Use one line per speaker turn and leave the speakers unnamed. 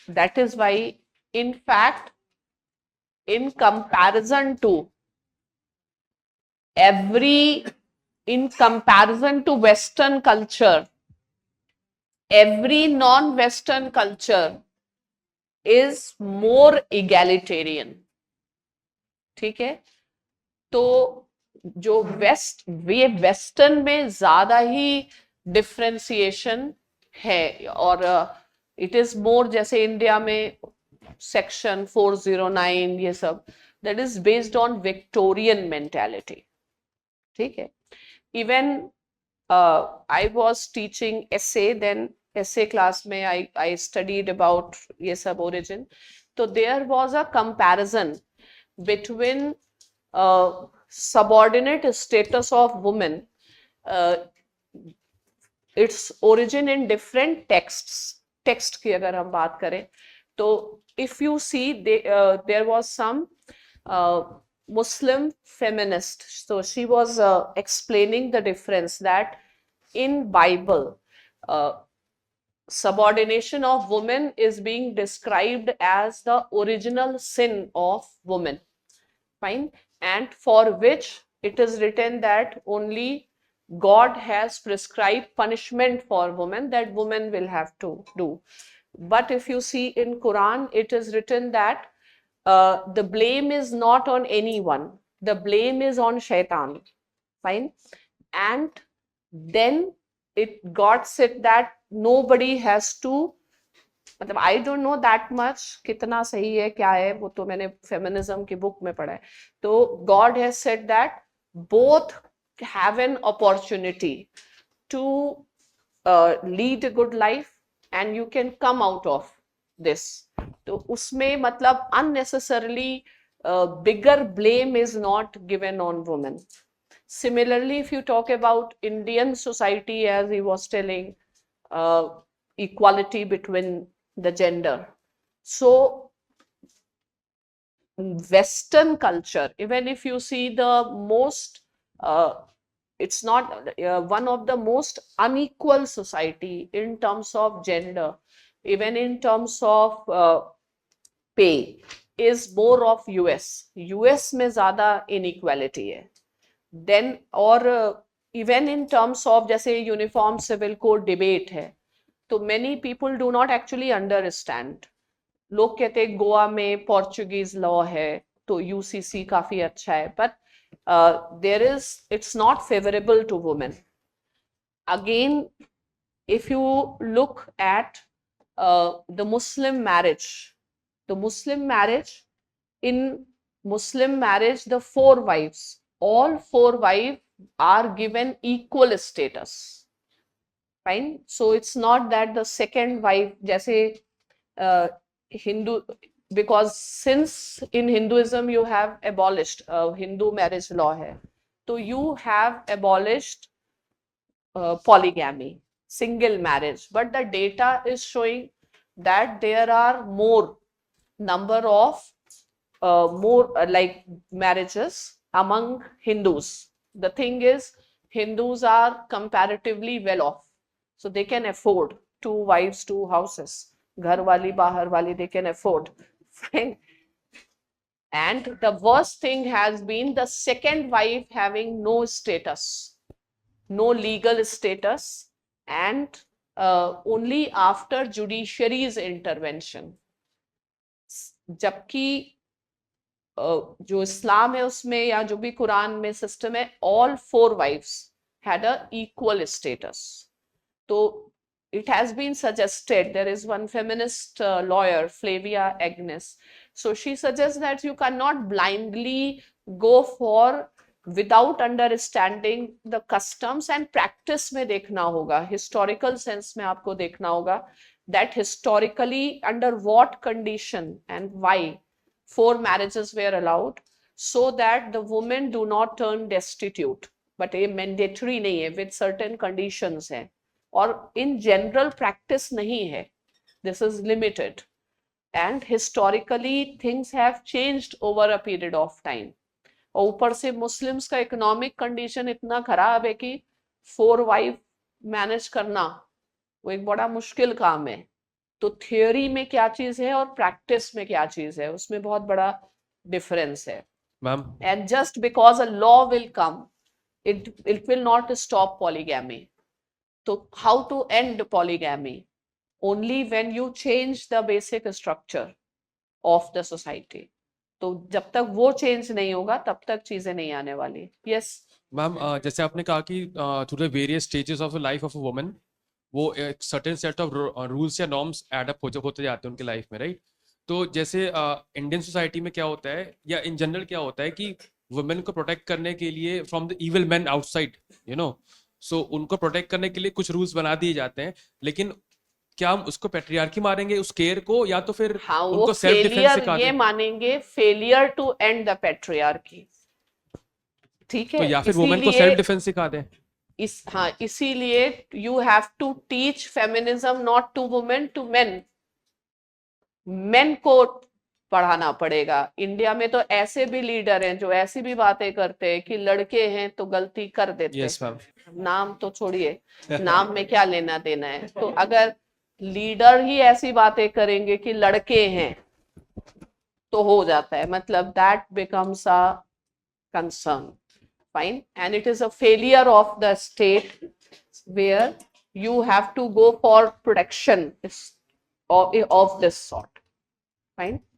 that is why, in fact, in comparison to Western culture, every non-Western culture is more egalitarian. ठीक है, तो जो western में ज्यादा ही डिफ्रेंसिएशन है, और इट इज मोर, जैसे इंडिया में सेक्शन 409 ये सब, that is based on Victorian mentality. ठीक है, even I was teaching essay, then essay class में आई स्टडीड अबाउट ये सब ओरिजिन. तो there was a comparison between subordinate status of women, its origin in different texts. Text की अगर हम बात करें तो if you see there was some Muslim feminist, so she was explaining the difference that in Bible subordination of women is being described as the original sin of women. Fine. And for which it is written that only God has prescribed punishment for women, that women will have to do. But if you see in Quran, it is written that the blame is not on anyone, the blame is on shaitan. Fine. And then God said that nobody has to, मतलब I don't know that much, कितना सही है क्या है वो तो मैंने feminism की बुक में पढ़ा है. तो God has said that both have an opportunity to lead a good life and you can come out of this. तो उसमें मतलब unnecessarily bigger blame is not given on women. Similarly, if you talk about Indian society, as he was telling, equality between the gender. So Western culture, even if you see the most, it's not one of the most unequal society in terms of gender, even in terms of pay, is more of US में ज़्यादा inequality है. Then और even in terms of जैसे uniform civil code debate है, तो many people do not actually understand. लोग कहते हैं गोवा में पोर्चुगीज लॉ है तो यूसीसी काफी अच्छा है, but it's not favorable to women. Again, if you look at the Muslim marriage, in Muslim marriage, the 4 wives, all 4 wives are given equal status. Fine. So it's not that the second wife, जैसे Hindu, because since in Hinduism you have abolished Hindu marriage law है, तो you have abolished polygamy, single marriage, but the data is showing that there are more number of like marriages among Hindus. The thing is, Hindus are comparatively well off, so they can afford 2 wives, 2 houses. Ghar wali, bahar wali, they can afford. Fine. And the worst thing has been the second wife having no status, no legal status, and only after judiciary's intervention. जबकि जो इस्लाम है उसमें या जो भी कुरान में system है, all 4 wives had a equal status. तो it has been suggested, there is one feminist lawyer, Flavia Agnes, so she suggests that you cannot blindly go for without understanding the customs, and practice में देखना होगा, historical sense में आपको देखना होगा that historically under what condition and why 4 marriages were allowed, so that the women do not turn destitute. But ये mandatory नहीं है, with certain conditions है, और in general practice नहीं है, this is limited, and historically things have changed over a period of time. और ऊपर से मुस्लिम्स का इकोनॉमिक कंडीशन इतना खराब है कि 4 वाइफ मैनेज करना वो एक बड़ा मुश्किल काम है. तो थियोरी में क्या चीज है और प्रैक्टिस में क्या चीज है, उसमें बहुत बड़ा डिफरेंस है.
Ma'am
And just because a law will come, it will not stop polygamy. So how to end polygamy? Only when you change the basic structure of the society. तो जब तक वो चेंज नहीं होगा तब तक चीजें नहीं आने वाली. यस
मैम जैसे आपने कहा कि through the various stages of the life of a woman वो एक सर्टेन सेट ऑफ रूल्स या नॉर्म्स एडअप होते जाते हैं उनके लाइफ में, राइट? तो जैसे इंडियन सोसाइटी में क्या होता है या इन जनरल क्या होता है कि वुमेन को प्रोटेक्ट करने के लिए from the evil man outside, you know, so उनको प्रोटेक्ट करने के लिए कुछ रूल्स बना दिए जाते हैं, लेकिन क्या हम उसको पैट्रियार्की मारेंगे उस केयर को, या तो फिर
हाँ, वो
उनको सेल्फ डिफेंस
फेलियर
सिखा
ये
दें?
मानेंगे, failure to and the patriarchy. ठीक
तो
है,
या फिर वुमेन को
इसीलिए
सेल्फ डिफेंस सिखा दें?
इसीलिए you have to teach feminism not to women, to men. Men को पढ़ाना पड़ेगा. इंडिया में तो ऐसे भी लीडर हैं जो ऐसी भी बातें करते हैं कि लड़के हैं तो गलती कर देते हैं.
Yes ma'am.
नाम तो छोड़िए, नाम में क्या लेना देना है. तो अगर लीडर ही ऐसी बातें करेंगे कि लड़के हैं तो हो जाता है, मतलब that becomes a concern. Fine, and it is a failure of the state where you have to go for protection of this sort. Fine.